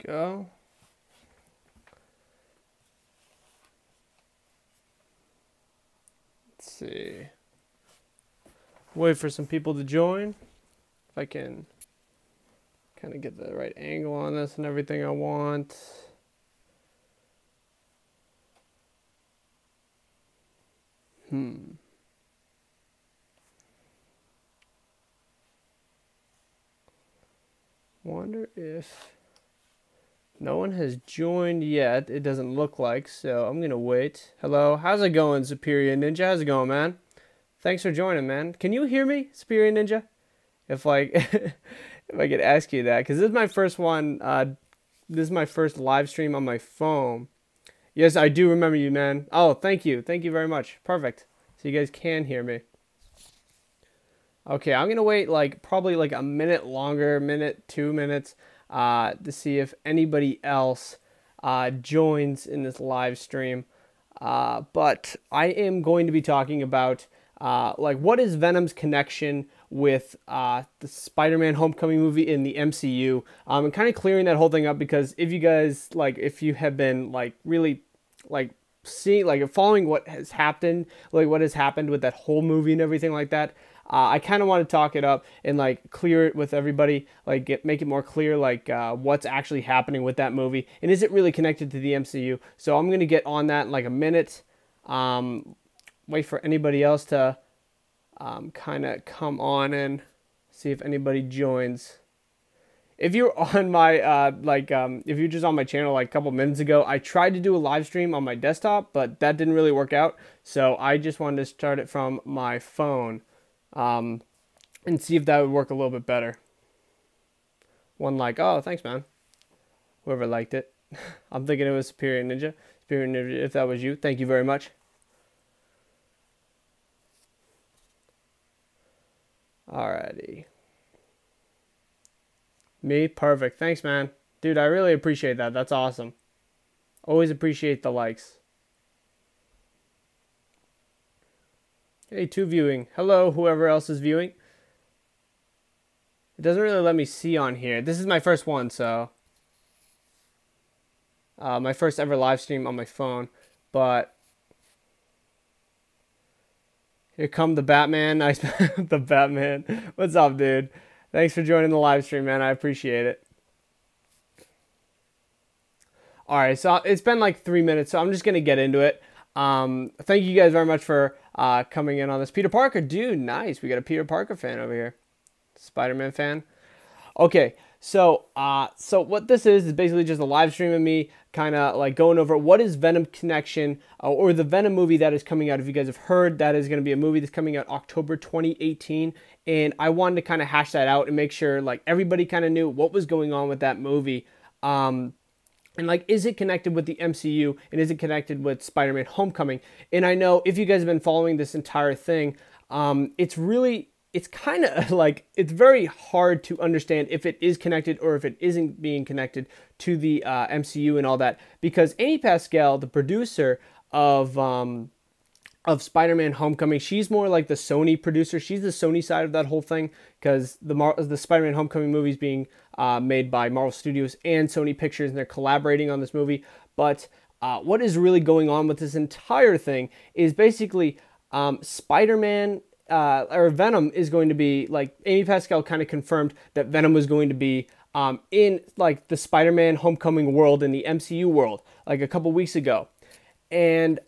go. Let's see. Wait for some people to join. If I can kind of get the right angle on this and everything I want. Wonder if no one has joined yet. It doesn't look like, so I'm gonna wait. Hello, how's it going, Superior Ninja? How's it going, man? Thanks for joining, man. Can you hear me, Superior Ninja? If like if I could ask you that, because this is my first one. This is my first live stream on my phone. Yes, I do remember you, man. Oh, thank you very much. Perfect. So you guys can hear me. Okay, I'm gonna wait like probably like a minute longer, minute, 2 minutes, to see if anybody else joins in this live stream. But I am going to be talking about like what is Venom's connection with the Spider-Man Homecoming movie in the MCU, and kind of clearing that whole thing up, because if you guys like, if you have been like really like seeing like following what has happened, like what has happened with that whole movie and everything like that. I kind of want to talk it up and like clear it with everybody, like make it more clear, like what's actually happening with that movie and is it really connected to the MCU. So I'm gonna get on that in like a minute. Wait for anybody else to kind of come on and see if anybody joins. If you're on my if you're just on my channel like a couple minutes ago, I tried to do a live stream on my desktop, but that didn't really work out. So I just wanted to start it from my phone. And see if that would work a little bit better. One like, oh, thanks, man. Whoever liked it. I'm thinking it was Superior Ninja. Superior Ninja, if that was you, thank you very much. Alrighty. Me? Perfect. Thanks, man. Dude, I really appreciate that. That's awesome. Always appreciate the likes. Hey, 2 viewing. Hello, whoever else is viewing. It doesn't really let me see on here. This is my first one, so. My first ever live stream on my phone. But. Here come the Batman. Nice. The Batman. What's up, dude? Thanks for joining the live stream, man. I appreciate it. Alright, so it's been like 3 minutes, so I'm just going to get into it. Thank you guys very much for coming in on this. Peter Parker, dude, nice. We got a Peter Parker fan over here. Spider-Man fan. Okay, so what this is basically just a live stream of me kind of like going over what is Venom connection, or the Venom movie that is coming out. If you guys have heard, that is going to be a movie that's coming out October 2018, and I wanted to kind of hash that out and make sure like everybody kind of knew what was going on with that movie. And like, is it connected with the MCU, and is it connected with Spider-Man Homecoming? And I know if you guys have been following this entire thing, it's kind of like, it's very hard to understand if it is connected or if it isn't being connected to the MCU and all that. Because Amy Pascal, the producer of Spider-Man Homecoming, she's more like the Sony producer. She's the Sony side of that whole thing, because the Spider-Man Homecoming movie is being made by Marvel Studios and Sony Pictures, and they're collaborating on this movie. But what is really going on with this entire thing is basically Spider-Man or Venom is going to be, like, Amy Pascal kind of confirmed that Venom was going to be in like the Spider-Man Homecoming world, in the MCU world, like a couple weeks ago. And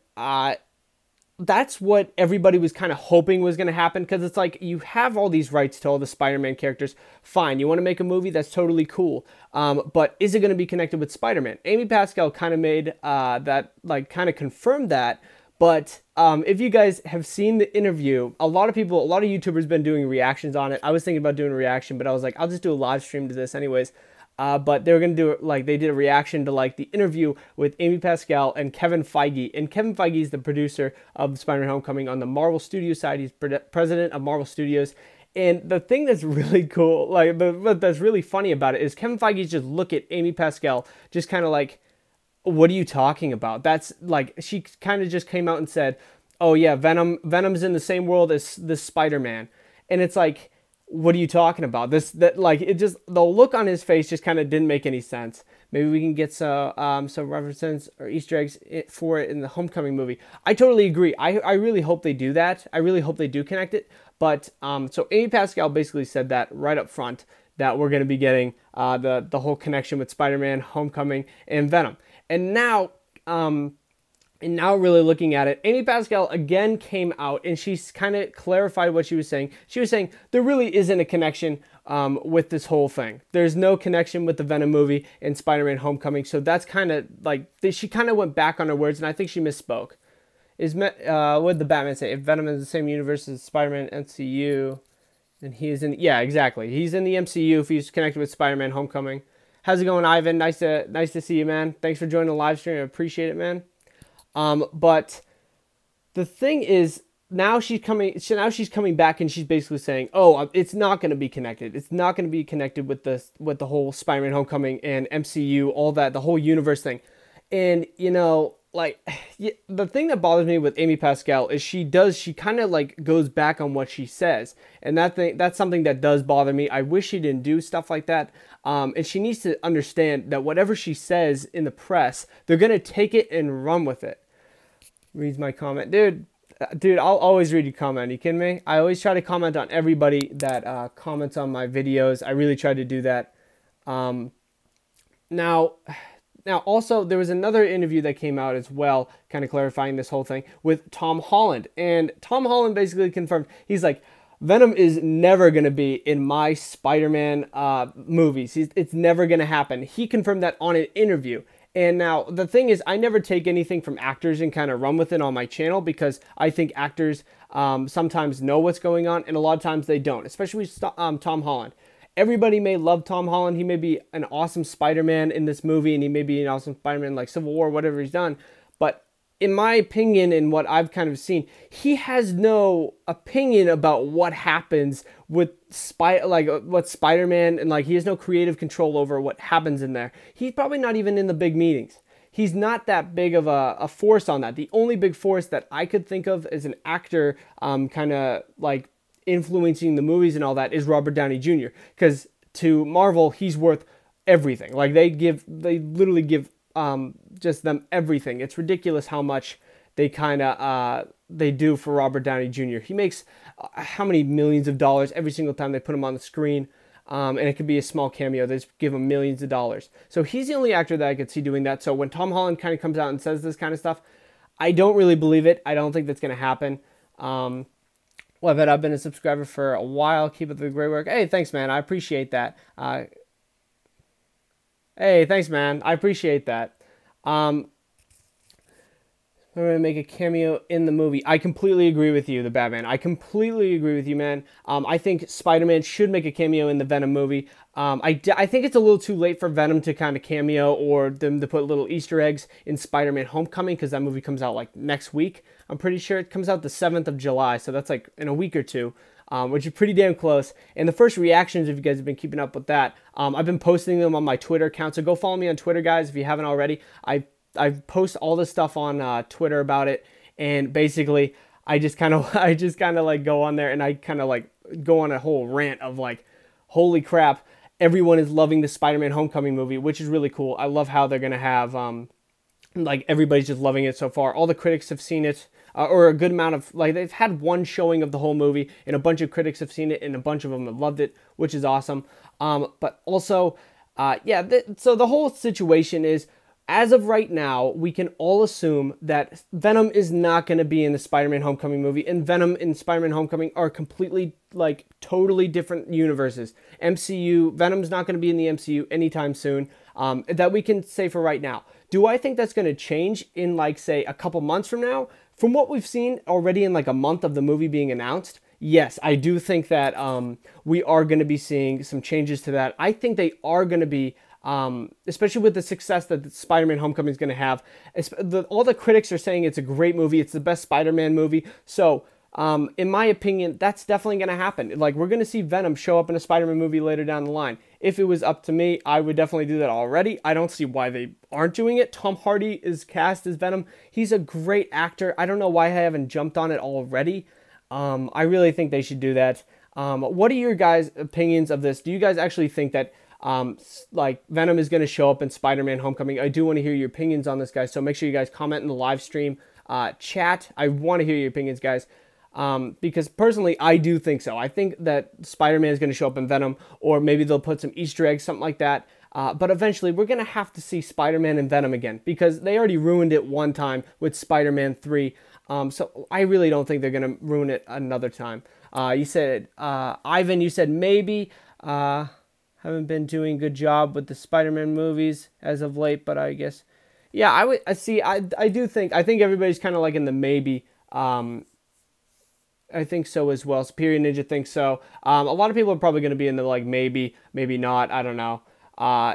that's what everybody was kind of hoping was going to happen, because it's like, you have all these rights to all the Spider-Man characters. Fine, you want to make a movie, that's totally cool. But is it going to be connected with Spider-Man? Amy Pascal kind of made that, like, kind of confirmed that. But if you guys have seen the interview, a lot of YouTubers been doing reactions on it. I was thinking about doing a reaction, but I was like, I'll just do a live stream to this anyways. But they were going to do it, like, they did a reaction to like the interview with Amy Pascal and Kevin Feige. And Kevin Feige is the producer of Spider-Man Homecoming on the Marvel Studios side. He's president of Marvel Studios. And the thing that's really cool, like, that's really funny about it, is Kevin Feige's just look at Amy Pascal, just kind of like, what are you talking about? That's like, she kind of just came out and said, oh yeah, Venom's in the same world as this Spider-Man. And it's like, what are you talking about? The look on his face just kind of didn't make any sense. Maybe we can get some references or Easter eggs for it in the Homecoming movie. I totally agree. I really hope they do that. I really hope they do connect it. But so Amy Pascal basically said that right up front, that we're going to be getting the whole connection with Spider-Man, Homecoming, and Venom. And now really looking at it, Amy Pascal again came out and she's kind of clarified what she was saying. She was saying there really isn't a connection with this whole thing. There's no connection with the Venom movie and Spider-Man Homecoming. So that's kind of like, she kind of went back on her words, and I think she misspoke. What did the Batman say? If Venom is the same universe as Spider-Man MCU, then he is in, yeah, exactly. He's in the MCU if he's connected with Spider-Man Homecoming. How's it going, Ivan? Nice to see you, man. Thanks for joining the live stream. I appreciate it, man. But the thing is, now she's coming back and she's basically saying, oh, it's not going to be connected. It's not going to be connected with the whole Spider-Man Homecoming and MCU, all that, the whole universe thing. And, you know, like, the thing that bothers me with Amy Pascal is she kind of like goes back on what she says. And that's something that does bother me. I wish she didn't do stuff like that. And she needs to understand that whatever she says in the press, they're going to take it and run with it. Reads my comment. Dude, I'll always read your comment. Are you kidding me? I always try to comment on everybody that comments on my videos. I really try to do that. Now, also, there was another interview that came out as well, kind of clarifying this whole thing with Tom Holland. And Tom Holland basically confirmed, he's like, Venom is never going to be in my Spider-Man movies. It's never going to happen. He confirmed that on an interview. And now, the thing is, I never take anything from actors and kind of run with it on my channel, because I think actors sometimes know what's going on, and a lot of times they don't, especially with Tom Holland. Everybody may love Tom Holland. He may be an awesome Spider-Man in this movie, and he may be an awesome Spider-Man like Civil War, whatever he's done. But in my opinion, and what I've kind of seen, he has no opinion about what happens with what Spider-Man, and like he has no creative control over what happens in there. He's probably not even in the big meetings. He's not that big of a force on that. The only big force that I could think of as an actor, kind of like influencing the movies and all that, is Robert Downey Jr. Because to Marvel, he's worth everything. Like they literally give just them everything. It's ridiculous how much they kind of they do for Robert Downey Jr. He makes how many millions of dollars every single time they put him on the screen, and it could be a small cameo. They just give him millions of dollars. So he's the only actor that I could see doing that. So when Tom Holland kind of comes out and says this kind of stuff, I don't really believe it. I don't think that's going to happen. Webhead, I've been a subscriber for a while. Keep up the great work. Hey, thanks, man. I appreciate that. Hey, thanks, man. I appreciate that. We're going to make a cameo in the movie. I completely agree with you, the Batman. I completely agree with you, man. I think Spider-Man should make a cameo in the Venom movie. I think it's a little too late for Venom to kind of cameo, or them to put little Easter eggs in Spider-Man Homecoming, because that movie comes out like next week. I'm pretty sure it comes out the 7th of July, so that's like in a week or two, which is pretty damn close. And the first reactions, if you guys have been keeping up with that, I've been posting them on my Twitter account, so go follow me on Twitter, guys, if you haven't already. I post all this stuff on Twitter about it, and basically I just kind of like go on there and I kind of like go on a whole rant of like, holy crap, everyone is loving the Spider-Man Homecoming movie, which is really cool. I love how they're gonna have like everybody's just loving it so far. All the critics have seen it, or a good amount of, like, they've had one showing of the whole movie, and a bunch of critics have seen it, and a bunch of them have loved it, which is awesome. But also, so the whole situation is, as of right now, we can all assume that Venom is not going to be in the Spider-Man Homecoming movie, and Venom and Spider-Man Homecoming are completely, like, totally different universes. Venom's not going to be in the MCU anytime soon, that we can say for right now. Do I think that's going to change in, like, say, a couple months from now? From what we've seen already in, like, a month of the movie being announced, yes, I do think that we are going to be seeing some changes to that. I think they are going to be, especially with the success that Spider-Man Homecoming is going to have. All the critics are saying it's a great movie. It's the best Spider-Man movie. So, in my opinion, that's definitely going to happen. Like, we're going to see Venom show up in a Spider-Man movie later down the line. If it was up to me, I would definitely do that already. I don't see why they aren't doing it. Tom Hardy is cast as Venom. He's a great actor. I don't know why I haven't jumped on it already. I really think they should do that. What are your guys' opinions of this? Do you guys actually think that Like Venom is going to show up in Spider-Man Homecoming. I do want to hear your opinions on this, guys. So make sure you guys comment in the live stream chat. I want to hear your opinions, guys. Because personally, I do think so. I think that Spider-Man is going to show up in Venom, or maybe they'll put some Easter eggs, something like that. But eventually, we're going to have to see Spider-Man and Venom again, because they already ruined it one time with Spider-Man 3. So I really don't think they're going to ruin it another time. You said, Ivan, you said maybe. Haven't been doing a good job with the Spider-Man movies as of late, but I guess, yeah, I think everybody's kind of like in the maybe. I think so as well. Superior Ninja thinks so. A lot of people are probably going to be in the like maybe, maybe not. I don't know.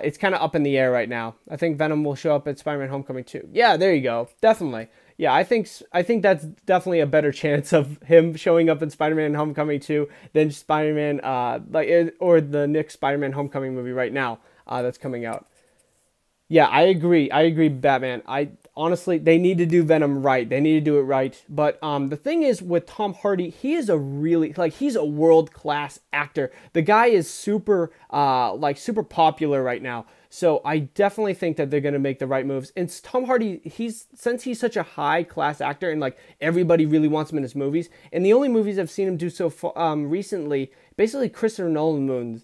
It's kind of up in the air right now. I think Venom will show up at Spider-Man Homecoming too. Yeah, there you go. Definitely. Yeah, I think that's definitely a better chance of him showing up in Spider-Man Homecoming 2 than Spider-Man or the next Spider-Man Homecoming movie right now that's coming out. Yeah, I agree. I agree, Batman. Honestly, they need to do Venom right. They need to do it right. But the thing is with Tom Hardy, he is he's a world-class actor. The guy is super popular right now. So I definitely think that they're going to make the right moves. And Tom Hardy, since he's such a high-class actor and like everybody really wants him in his movies, and the only movies I've seen him do so far, recently, basically Christopher Nolan movies.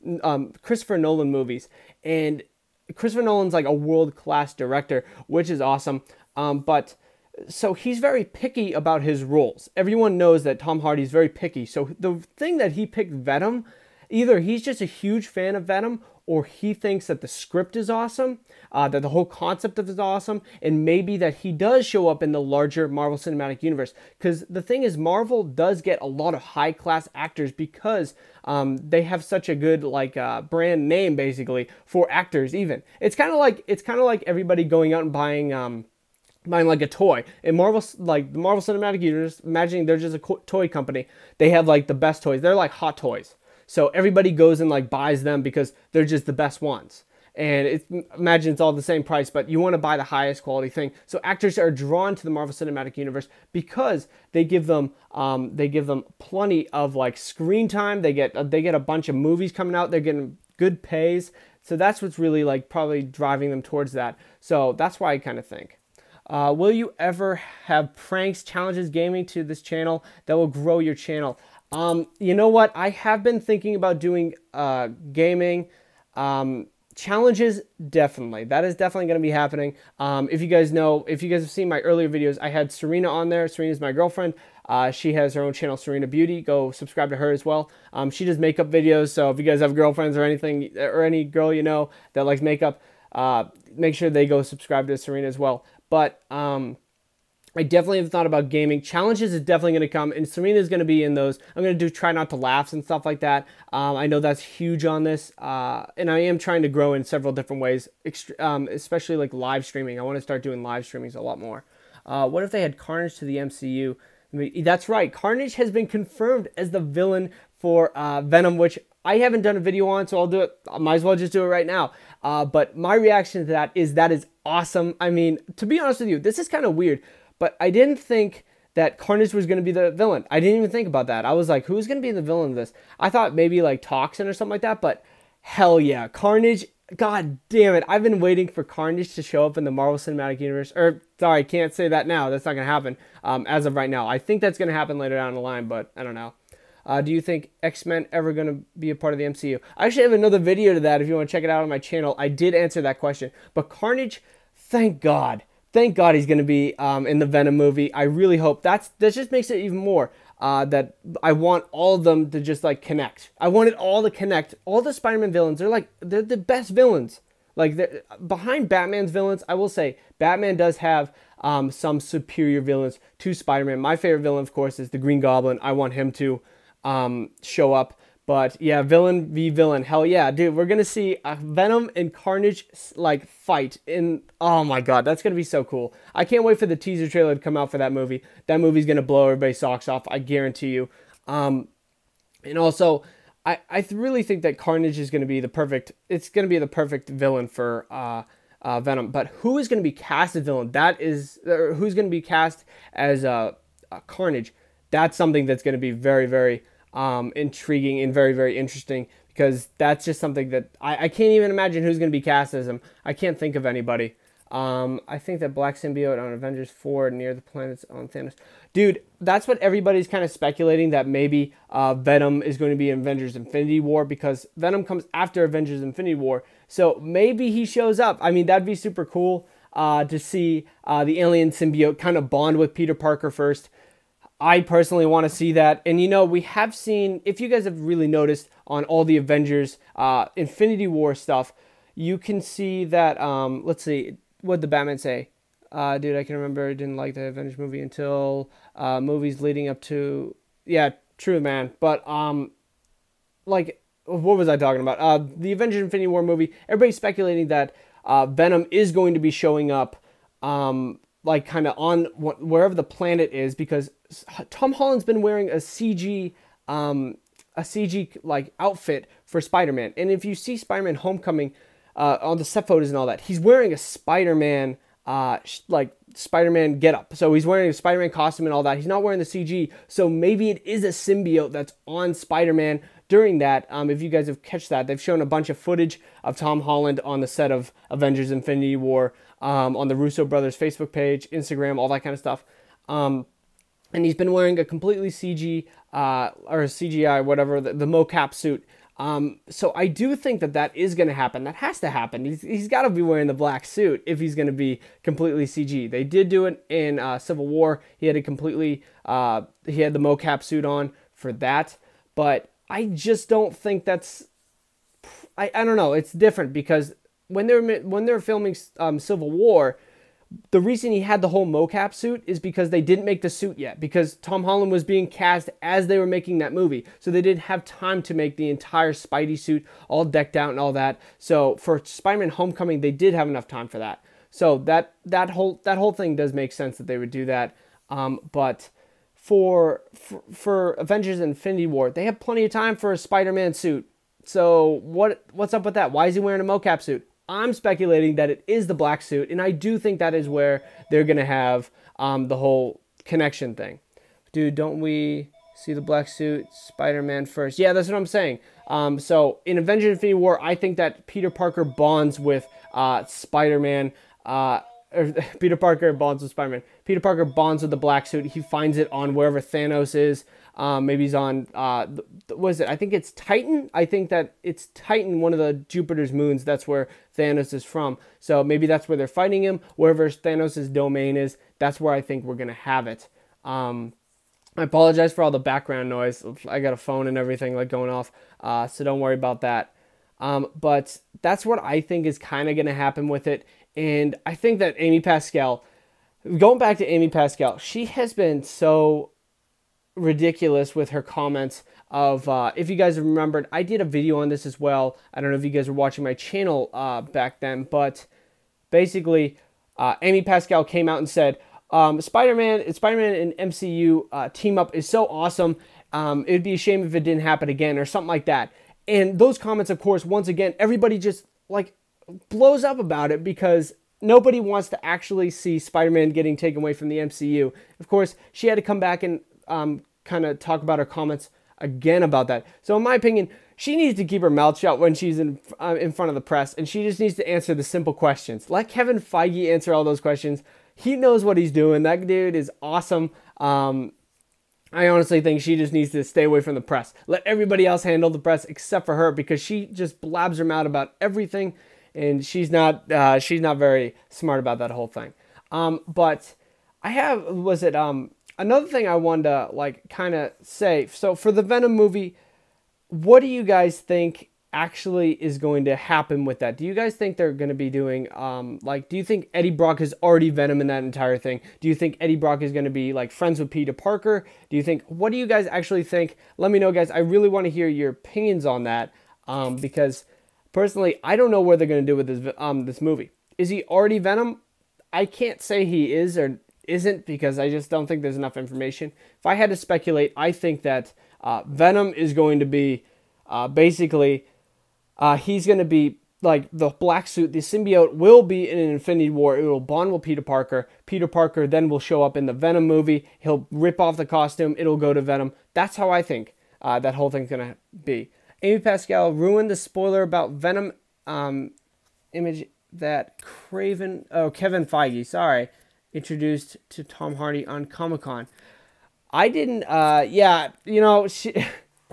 And Christopher Nolan's like a world-class director, which is awesome. But so he's very picky about his roles. Everyone knows that Tom Hardy's very picky. So the thing that he picked Venom, either he's just a huge fan of Venom, or he thinks that the script is awesome, that the whole concept of it is awesome, and maybe that he does show up in the larger Marvel Cinematic Universe. Because the thing is, Marvel does get a lot of high-class actors because they have such a good brand name, basically, for actors. Even it's kind of like everybody going out and buying like a toy. In Marvel, like the Marvel Cinematic Universe, imagining they're just a toy company, they have like the best toys. They're like hot toys. So everybody goes and like buys them because they're just the best ones. And imagine it's all the same price, but you want to buy the highest quality thing. So actors are drawn to the Marvel Cinematic Universe because they give them plenty of like screen time. They get a bunch of movies coming out. They're getting good pays. So that's what's really like probably driving them towards that. So that's why I kind of think. Will you ever have pranks, challenges, gaming to this channel that will grow your channel? You know what? I have been thinking about doing gaming challenges. Definitely, that is definitely going to be happening. If you guys have seen my earlier videos, I had Serena on there. Serena's my girlfriend. She has her own channel, Serena Beauty. Go subscribe to her as well. She does makeup videos. So if you guys have girlfriends or anything, or any girl you know that likes makeup, make sure they go subscribe to Serena as well. But I definitely have thought about gaming. Challenges is definitely going to come, and Serena's going to be in those. I'm going to do try not to laughs and stuff like that. I know that's huge on this, and I am trying to grow in several different ways, especially like live streaming. I want to start doing live streamings a lot more. What if they had Carnage to the MCU? That's right. Carnage has been confirmed as the villain for Venom, which I haven't done a video on, so I'll do it. I might as well just do it right now. But my reaction to that is awesome. I mean, to be honest with you, this is kind of weird, but I didn't think that Carnage was going to be the villain. I didn't even think about that. I was like, who's going to be the villain of this? I thought maybe like Toxin or something like that, but hell yeah, Carnage. God damn it. I've been waiting for Carnage to show up in the Marvel Cinematic Universe. Or, sorry, I can't say that now. That's not going to happen as of right now. I think that's going to happen later down the line, but I don't know. Do you think X-Men ever going to be a part of the MCU? I actually have another video to that if you want to check it out on my channel. I did answer that question. But Carnage, thank God. Thank God he's going to be in the Venom movie. I really hope. That just makes it even more that I want all of them to just like connect. I want it all to connect. All the Spider-Man villains, they're the best villains. Like behind Batman's villains, I will say Batman does have some superior villains to Spider-Man. My favorite villain, of course, is the Green Goblin. I want him to show up. But yeah, villain v villain, hell yeah, dude, we're gonna see a Venom and Carnage like fight in. Oh my god, that's gonna be so cool. I can't wait for the teaser trailer to come out for that movie. That movie's gonna blow everybody's socks off, I guarantee you. And also, I really think that Carnage is gonna be the perfect. It's gonna be the perfect villain for Venom. But who is gonna be cast as villain? Who's gonna be cast as Carnage? That's something that's gonna be very, very intriguing and very, very interesting, because that's just something that I can't even imagine who's going to be cast as him. I can't think of anybody. I think that Black Symbiote on Avengers 4 near the planets on Thanos. Dude, that's what everybody's kind of speculating, that maybe Venom is going to be in Avengers Infinity War, because Venom comes after Avengers Infinity War. So maybe he shows up. I mean, that'd be super cool to see the alien symbiote kind of bond with Peter Parker first. I personally want to see that. And, you know, we have seen, if you guys have really noticed on all the Avengers Infinity War stuff, you can see that, let's see, what did the Batman say? Dude, I can remember I didn't like the Avengers movie until movies leading up to, yeah, true, man. But, like, what was I talking about? The Avengers Infinity War movie, everybody's speculating that Venom is going to be showing up, like, kind of on wherever the planet is, because Tom Holland's been wearing a CG like outfit for Spider-Man. And if you see Spider-Man Homecoming on the set photos and all that, he's wearing a Spider-Man like Spider-Man getup. So he's wearing a Spider-Man costume and all that. He's not wearing the CG. So maybe it is a symbiote that's on Spider-Man during that. If you guys have catch that, they've shown a bunch of footage of Tom Holland on the set of Avengers Infinity War, on the Russo brothers Facebook page, Instagram, all that kind of stuff. And he's been wearing a completely CG or CGI, whatever, the mocap suit. So I do think that that is going to happen. That has to happen. He's got to be wearing the black suit if he's going to be completely CG. They did do it in Civil War. He had a completely, he had the mocap suit on for that. But I just don't think that's, I don't know. It's different, because when they're filming Civil War, the reason he had the whole mocap suit is because they didn't make the suit yet, because Tom Holland was being cast as they were making that movie. So they didn't have time to make the entire Spidey suit all decked out and all that. So for Spider-Man Homecoming, they did have enough time for that. So that whole thing does make sense that they would do that. But for Avengers Infinity War, they have plenty of time for a Spider-Man suit. So what's up with that? Why is he wearing a mocap suit? I'm speculating that it is the black suit, and I do think that is where they're going to have the whole connection thing. Dude, don't we see the black suit Spider-Man first? Yeah, that's what I'm saying. So in Avengers Infinity War, I think that Peter Parker bonds with Spider-Man. Or Peter Parker bonds with Spider-Man. Peter Parker bonds with the black suit. He finds it on wherever Thanos is. Maybe he's on, what is it? I think it's Titan. I think that it's Titan, one of the Jupiter's moons. That's where Thanos is from. So maybe that's where they're fighting him. Wherever Thanos' domain is, that's where I think we're going to have it. I apologize for all the background noise. I got a phone and everything like going off, so don't worry about that. But that's what I think is kind of going to happen with it. And I think that Amy Pascal, going back to Amy Pascal, she has been so ridiculous with her comments of, if you guys have remembered, I did a video on this as well. I don't know if you guys were watching my channel back then, but basically Amy Pascal came out and said, Spider-Man and MCU team up is so awesome. It would be a shame if it didn't happen again, or something like that. And those comments, of course, once again, everybody just like blows up about it, because nobody wants to actually see Spider-Man getting taken away from the MCU. Of course, she had to come back and kind of talk about her comments again about that. So in my opinion, she needs to keep her mouth shut when she's in front of the press, and she just needs to answer the simple questions. Let Kevin Feige answer all those questions. He knows what he's doing. That dude is awesome. I honestly think she just needs to stay away from the press. Let everybody else handle the press except for her, because she just blabs her mouth about everything, and she's not very smart about that whole thing. But I have, another thing I wanted to like kind of say. So for the Venom movie, what do you guys think actually is going to happen with that? Do you guys think they're going to be doing, do you think Eddie Brock is already Venom in that entire thing? Do you think Eddie Brock is going to be like friends with Peter Parker? What do you guys actually think? Let me know, guys. I really want to hear your opinions on that, because personally, I don't know what they're going to do with this movie. Is he already Venom? I can't say he is or isn't, because I just don't think there's enough information. If I had to speculate, I think that Venom is going to be basically, he's going to be like the black suit. The symbiote will be in an Infinity War. It will bond with Peter Parker. Peter Parker then will show up in the Venom movie. He'll rip off the costume. It'll go to Venom. That's how I think. that whole thing's gonna be. Amy Pascal ruined the spoiler about Venom image that Kevin Feige, sorry, introduced to Tom Hardy on Comic-Con. I didn't, yeah, you know,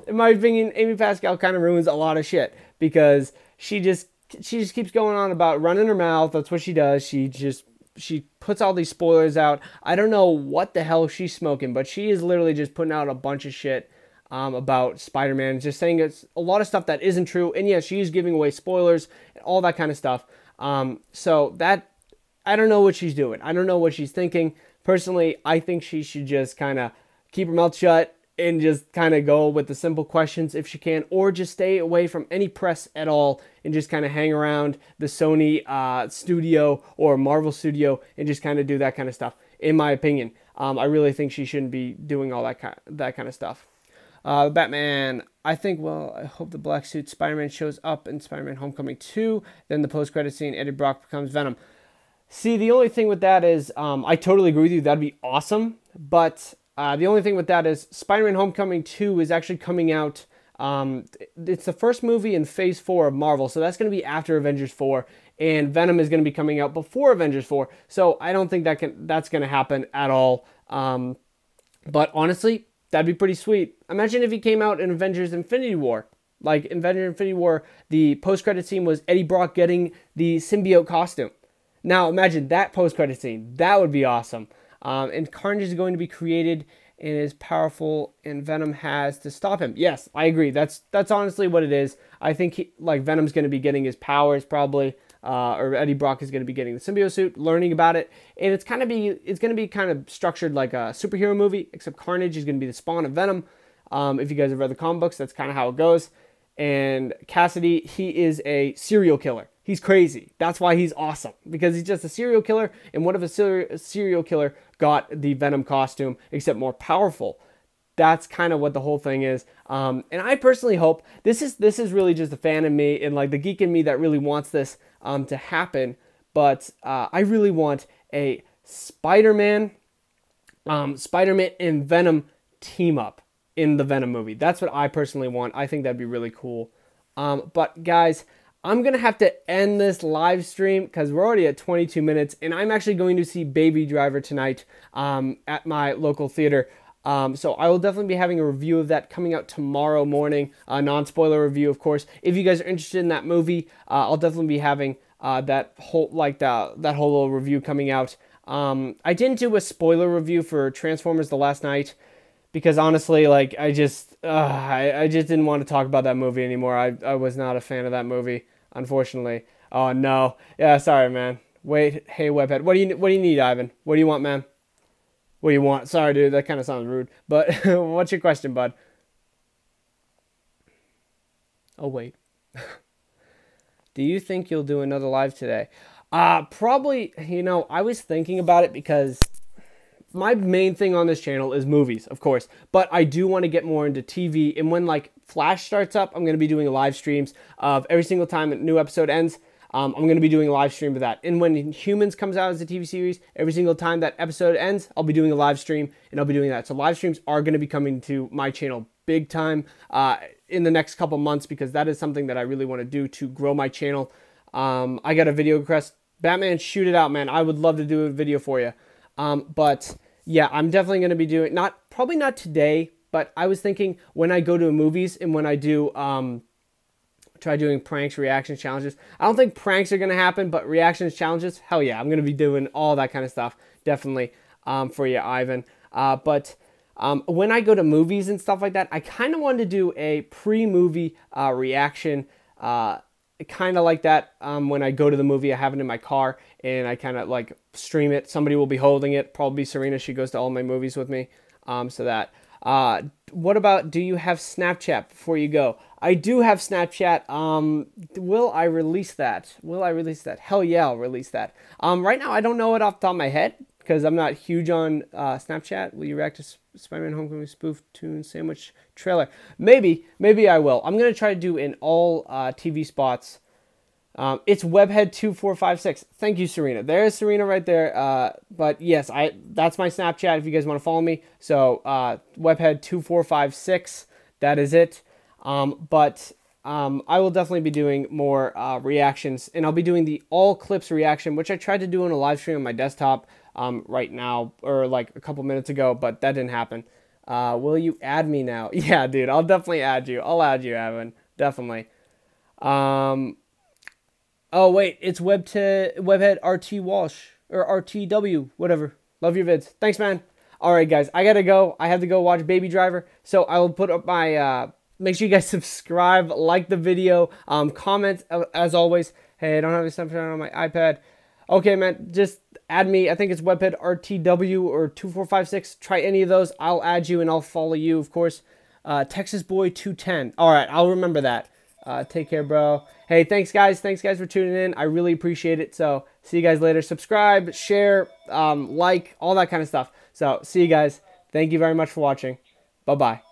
in my opinion, Amy Pascal kind of ruins a lot of shit because she just keeps going on about running her mouth. That's what she does. She puts all these spoilers out. I don't know what the hell she's smoking, but she is literally just putting out a bunch of shit about Spider-Man, just saying it's a lot of stuff that isn't true. And yeah, she's giving away spoilers and all that kind of stuff. So that, I don't know what she's doing. I don't know what she's thinking. Personally, I think she should just kind of keep her mouth shut and just kind of go with the simple questions if she can, or just stay away from any press at all and just kind of hang around the Sony studio or Marvel studio and just kind of do that kind of stuff, in my opinion. I really think she shouldn't be doing all that kind of stuff. Batman, I think, well, I hope the black suit Spider-Man shows up in Spider-Man Homecoming 2, then the post-credit scene, Eddie Brock becomes Venom. See, the only thing with that is, I totally agree with you, that'd be awesome, but the only thing with that is Spider-Man Homecoming 2 is actually coming out, it's the first movie in Phase 4 of Marvel, so that's going to be after Avengers 4, and Venom is going to be coming out before Avengers 4, so I don't think that's going to happen at all, but honestly, that'd be pretty sweet. Imagine if he came out in Avengers Infinity War. Like, in Avengers Infinity War, the post-credit scene was Eddie Brock getting the symbiote costume. Now, imagine that post-credit scene. That would be awesome. And Carnage is going to be created and is powerful, and Venom has to stop him. Yes, I agree. That's honestly what it is. I think Venom's going to be getting his powers probably, or Eddie Brock is going to be getting the symbiote suit, learning about it, and it's going to be kind of structured like a superhero movie, except Carnage is going to be the spawn of Venom. If you guys have read the comic books, that's kind of how it goes. And Cassidy, he is a serial killer. He's crazy. That's why he's awesome, because he's just a serial killer, and what if a serial killer got the Venom costume, except more powerful? That's kind of what the whole thing is. And I personally hope, this is really just a fan in me and like the geek in me that really wants this to happen, but I really want a Spider-Man and Venom team up in the Venom movie. That's what I personally want. I think that'd be really cool. But guys, I'm going to have to end this live stream because we're already at 22 minutes, and I'm actually going to see Baby Driver tonight at my local theater. So I will definitely be having a review of that coming out tomorrow morning, a non-spoiler review, of course. If you guys are interested in that movie, I'll definitely be having that whole little review coming out. I didn't do a spoiler review for Transformers the last night because honestly, like, I just didn't want to talk about that movie anymore. I was not a fan of that movie, unfortunately. Oh no, yeah, sorry, man. Wait, hey, Webhead, what do you need, Ivan? What do you want, man? What do you want? Sorry, dude, that kind of sounds rude. But what's your question, bud? Oh, wait. Do you think you'll do another live today? Probably, you know, I was thinking about it because my main thing on this channel is movies, of course. But I do want to get more into TV. And when, like, Flash starts up, I'm going to be doing live streams of every single time a new episode ends. I'm going to be doing a live stream of that. And when Humans comes out as a TV series, every single time that episode ends, I'll be doing a live stream, and I'll be doing that. So live streams are going to be coming to my channel big time in the next couple months, because that is something that I really want to do to grow my channel. I got a video request. Batman, shoot it out, man. I would love to do a video for you. But yeah, I'm definitely going to be doing, probably not today, but I was thinking when I go to movies and when I do try doing pranks, reactions, challenges. I don't think pranks are going to happen, but reactions, challenges, hell yeah, I'm going to be doing all that kind of stuff, definitely, for you, Ivan. But when I go to movies and stuff like that, I kind of wanted to do a pre-movie reaction, kind of like that. When I go to the movie, I have it in my car, and I kind of like stream it. Somebody will be holding it, probably Serena. She goes to all my movies with me, so that. What about, do you have Snapchat before you go? I do have Snapchat. Will I release that? Hell yeah, I'll release that. Right now, I don't know it off the top of my head because I'm not huge on Snapchat. Will you react to Spider-Man Homecoming spoof tune sandwich trailer? Maybe I will. I'm going to try to do in all TV spots. It's Webhead 2456. Thank you, Serena. There's Serena right there. But yes, that's my Snapchat if you guys want to follow me. So Webhead 2456. that is it. But I will definitely be doing more reactions, and I'll be doing the all clips reaction, which I tried to do in a live stream on my desktop right now, or like a couple minutes ago, but that didn't happen. Will you add me now? Yeah, dude, I'll definitely add you. I'll add you, Evan. Definitely. Oh, wait, it's Webhead RT Walsh, or RTW, whatever. Love your vids. Thanks, man. All right, guys, I gotta go. I have to go watch Baby Driver, so I will put up my, make sure you guys subscribe, like the video, comment, as always. Hey, I don't have any Snapchat on my iPad. Okay, man, just add me. I think it's Webhead RTW or 2456. Try any of those. I'll add you, and I'll follow you, of course. Texas Boy 210. All right, I'll remember that. Take care, bro. Hey, thanks, guys. Thanks, guys, for tuning in. I really appreciate it. So, see you guys later. Subscribe, share, like, all that kind of stuff. So, see you guys. Thank you very much for watching. Bye-bye.